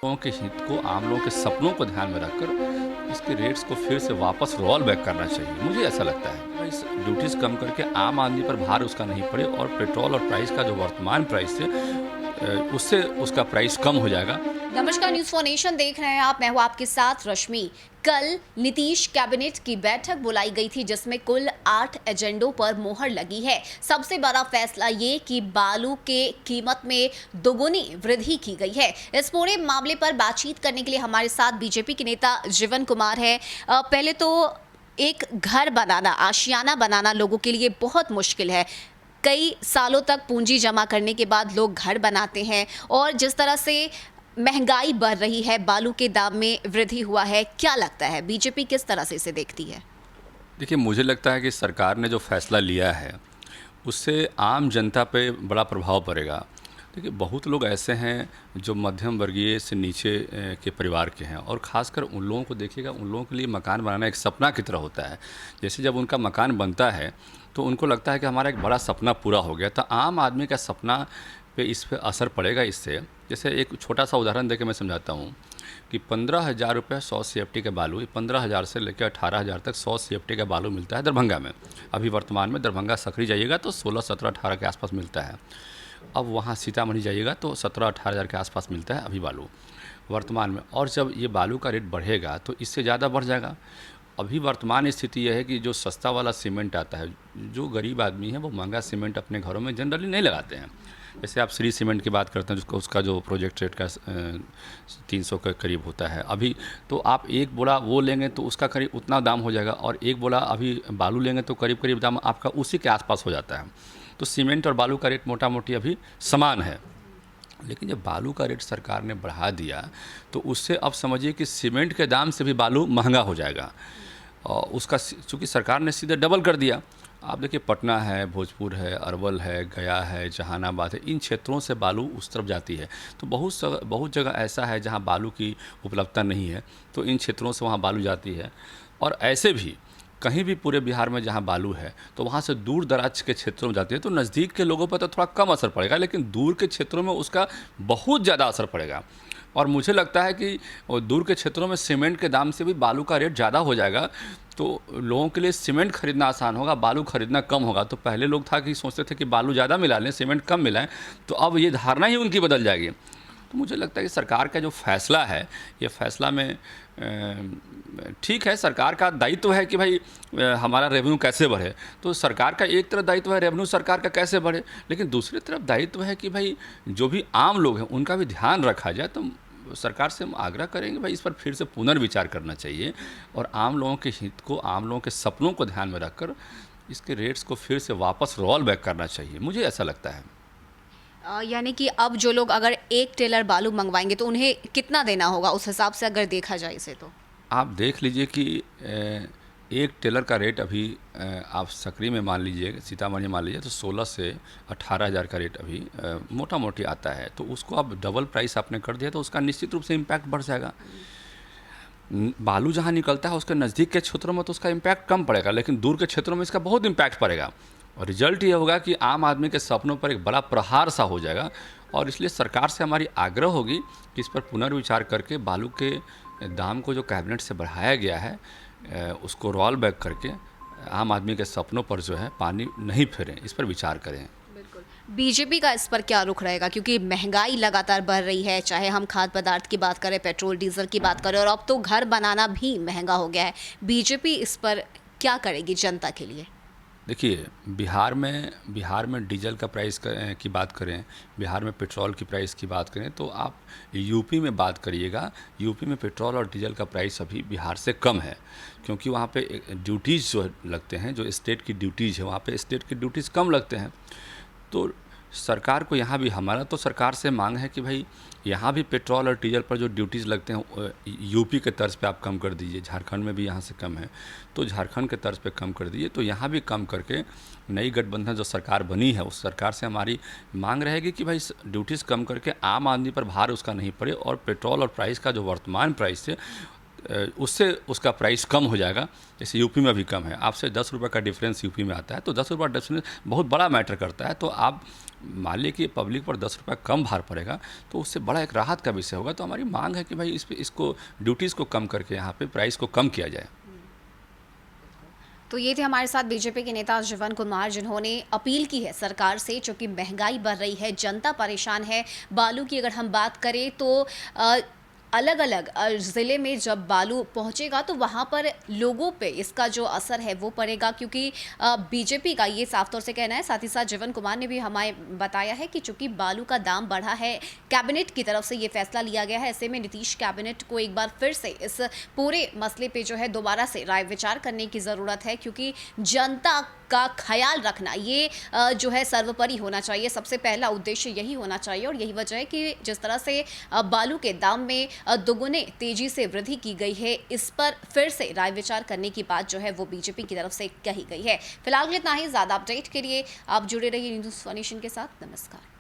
लोगों के हित को, आम लोगों के सपनों को ध्यान में रखकर इसके रेट्स को फिर से वापस रोल बैक करना चाहिए। मुझे ऐसा लगता है इस ड्यूटीज़ कम करके आम आदमी पर भार उसका नहीं पड़े और पेट्रोल और प्राइस का जो वर्तमान प्राइस है उससे उसका प्राइस कम हो जाएगा। नमस्कार, न्यूज़ फॉर नेशन देख रहे हैं आप। मैं हूं आपके साथ रश्मि। कल नीतीश कैबिनेट की बैठक बुलाई गई थी जिसमें कुल 8 एजेंडों पर मोहर लगी है। सबसे बड़ा फैसला ये कि बालू के कीमत में दोगुनी वृद्धि की गई है। इस पूरे मामले पर बातचीत करने के लिए हमारे साथ बीजेपी के नेता जीवन कुमार है। पहले तो एक घर बनाना, आशियाना बनाना लोगों के लिए बहुत मुश्किल है। कई सालों तक पूंजी जमा करने के बाद लोग घर बनाते हैं और जिस तरह से महंगाई बढ़ रही है, बालू के दाम में वृद्धि हुआ है, क्या लगता है बीजेपी किस तरह से इसे देखती है? देखिए, मुझे लगता है कि सरकार ने जो फैसला लिया है उससे आम जनता पे बड़ा प्रभाव पड़ेगा। देखिए, बहुत लोग ऐसे हैं जो मध्यम वर्गीय से नीचे के परिवार के हैं और ख़ासकर उन लोगों को देखिएगा, उन लोगों के लिए मकान बनाना एक सपना की तरह होता है। जैसे जब उनका मकान बनता है तो उनको लगता है कि हमारा एक बड़ा सपना पूरा हो गया। तो आम आदमी का सपना पे इस पे असर पड़ेगा इससे। जैसे एक छोटा सा उदाहरण देके मैं समझाता हूँ कि 15,000 रुपये 100 CFT के बालू, 15,000 से लेकर 18,000 तक 100 CFT का बालू मिलता है दरभंगा में। अभी वर्तमान में दरभंगा सकरी जाइएगा तो 16, 17, 18 के आसपास मिलता है। अब वहाँ सीतामढ़ी जाइएगा तो 17-18 हज़ार के आसपास मिलता है अभी बालू वर्तमान में। और जब ये बालू का रेट बढ़ेगा तो इससे ज़्यादा बढ़ जाएगा। अभी वर्तमान स्थिति यह है कि जो सस्ता वाला सीमेंट आता है, जो गरीब आदमी है वो महंगा सीमेंट अपने घरों में जनरली नहीं लगाते हैं। जैसे आप श्री सीमेंट की बात करते हैं जिसको उसका जो प्रोजेक्ट रेट का 300 के करीब होता है अभी, तो आप एक बोरा वो लेंगे तो उसका करीब उतना दाम हो जाएगा और एक बोरा अभी बालू लेंगे तो करीब करीब दाम आपका उसी के आसपास हो जाता है। तो सीमेंट और बालू का रेट मोटा मोटी अभी समान है। लेकिन जब बालू का रेट सरकार ने बढ़ा दिया तो उससे अब समझिए कि सीमेंट के दाम से भी बालू महंगा हो जाएगा। और उसका चूँकि सरकार ने सीधे डबल कर दिया। आप देखिए, पटना है, भोजपुर है, अरवल है, गया है, जहानाबाद है, इन क्षेत्रों से बालू उस तरफ जाती है। तो बहुत जगह ऐसा है जहाँ बालू की उपलब्धता नहीं है, तो इन क्षेत्रों से वहाँ बालू जाती है। और ऐसे भी कहीं भी पूरे बिहार में जहाँ बालू है तो वहाँ से दूर दराज के क्षेत्रों में जाती है। तो नज़दीक के लोगों पर तो थोड़ा कम असर पड़ेगा, लेकिन दूर के क्षेत्रों में उसका बहुत ज़्यादा असर पड़ेगा। और मुझे लगता है कि दूर के क्षेत्रों में सीमेंट के दाम से भी बालू का रेट ज़्यादा हो जाएगा, तो लोगों के लिए सीमेंट खरीदना आसान होगा, बालू खरीदना कम होगा। तो पहले लोग था कि सोचते थे कि बालू ज़्यादा मिला लें, सीमेंट कम मिलाएं, तो अब ये धारणा ही उनकी बदल जाएगी। तो मुझे लगता है कि सरकार का जो फैसला है, ये फैसला में ठीक है, सरकार का दायित्व है कि भाई हमारा रेवेन्यू कैसे बढ़े। तो सरकार का एक तरफ दायित्व है रेवेन्यू सरकार का कैसे बढ़े, लेकिन दूसरी तरफ दायित्व है कि भाई जो भी आम लोग हैं उनका भी ध्यान रखा जाए। तो सरकार से हम आग्रह करेंगे भाई इस पर फिर से पुनर्विचार करना चाहिए और आम लोगों के हित को, आम लोगों के सपनों को ध्यान में रखकर इसके रेट्स को फिर से वापस रोल बैक करना चाहिए। मुझे ऐसा लगता है। यानी कि अब जो लोग अगर एक टेलर बालू मंगवाएंगे तो उन्हें कितना देना होगा उस हिसाब से अगर देखा जाए इसे? तो आप देख लीजिए कि एक टेलर का रेट अभी आप सकरी में मान लीजिए, सीतामढ़ी मान लीजिए तो 16 से 18 हज़ार का रेट अभी मोटा मोटी आता है। तो उसको अब डबल प्राइस आपने कर दिया तो उसका निश्चित रूप से इम्पैक्ट बढ़ जाएगा। बालू जहाँ निकलता है उसके नज़दीक के क्षेत्रों में तो उसका इम्पैक्ट कम पड़ेगा, लेकिन दूर के क्षेत्रों में इसका बहुत इम्पैक्ट पड़ेगा और रिजल्ट ये होगा कि आम आदमी के सपनों पर एक बड़ा प्रहार सा हो जाएगा। और इसलिए सरकार से हमारी आग्रह होगी कि इस पर पुनर्विचार करके बालू के दाम को जो कैबिनेट से बढ़ाया गया है उसको रोल बैक करके आम आदमी के सपनों पर जो है पानी नहीं फेरें, इस पर विचार करें। बीजेपी का इस पर क्या रुख रहेगा? क्योंकि महंगाई लगातार बढ़ रही है, चाहे हम खाद्य पदार्थ की बात करें, पेट्रोल डीजल की बात करें और अब तो घर बनाना भी महंगा हो गया है। बीजेपी इस पर क्या करेगी जनता के लिए? देखिए, बिहार में डीजल का प्राइस की बात करें, बिहार में पेट्रोल की प्राइस की बात करें, तो आप यूपी में बात करिएगा। यूपी में पेट्रोल और डीजल का प्राइस अभी बिहार से कम है, क्योंकि वहाँ पे ड्यूटीज़ जो लगते हैं, जो स्टेट की ड्यूटीज़ है, वहाँ पे स्टेट की ड्यूटीज़ कम लगते हैं। तो सरकार को यहाँ भी, हमारा तो सरकार से मांग है कि भाई यहाँ भी पेट्रोल और डीजल पर जो ड्यूटीज़ लगते हैं यूपी के तर्ज पे आप कम कर दीजिए। झारखंड में भी यहाँ से कम है तो झारखंड के तर्ज पे कम कर दीजिए। तो यहाँ भी कम करके नई गठबंधन जो सरकार बनी है उस सरकार से हमारी मांग रहेगी कि भाई ड्यूटीज़ कम करके आम आदमी पर भार उसका नहीं पड़े और पेट्रोल और प्राइस का जो वर्तमान प्राइस है उससे उसका प्राइस कम हो जाएगा। जैसे यूपी में भी कम है, आपसे 10 रुपये का डिफरेंस यूपी में आता है, तो 10 रुपये डिफरेंस बहुत बड़ा मैटर करता है। तो आप मान लीजिए कि पब्लिक पर 10 रुपये कम भार पड़ेगा, तो उससे बड़ा एक राहत का विषय होगा। तो हमारी मांग है कि भाई इसको ड्यूटीज़ को कम करके यहाँ पे प्राइस को कम किया जाए। तो ये थे हमारे साथ बीजेपी के नेता जीवन कुमार, जिन्होंने अपील की है सरकार से, चूंकि महंगाई बढ़ रही है, जनता परेशान है। बालू की अगर हम बात करें तो अलग अलग ज़िले में जब बालू पहुंचेगा तो वहां पर लोगों पे इसका जो असर है वो पड़ेगा, क्योंकि बीजेपी का ये साफ तौर से कहना है। साथ ही साथ जीवन कुमार ने भी हमें बताया है कि चूंकि बालू का दाम बढ़ा है, कैबिनेट की तरफ से ये फैसला लिया गया है, ऐसे में नीतीश कैबिनेट को एक बार फिर से इस पूरे मसले पे जो है दोबारा से राय विचार करने की ज़रूरत है, क्योंकि जनता का ख्याल रखना ये जो है सर्वोपरि होना चाहिए। सबसे पहला उद्देश्य यही होना चाहिए, और यही वजह है कि जिस तरह से बालू के दाम में दोगुने तेजी से वृद्धि की गई है, इस पर फिर से राय विचार करने की बात जो है वो बीजेपी की तरफ से कही गई है। फिलहाल इतना ही। ज़्यादा अपडेट के लिए आप जुड़े रहिए न्यूज़ नेशन के साथ। नमस्कार।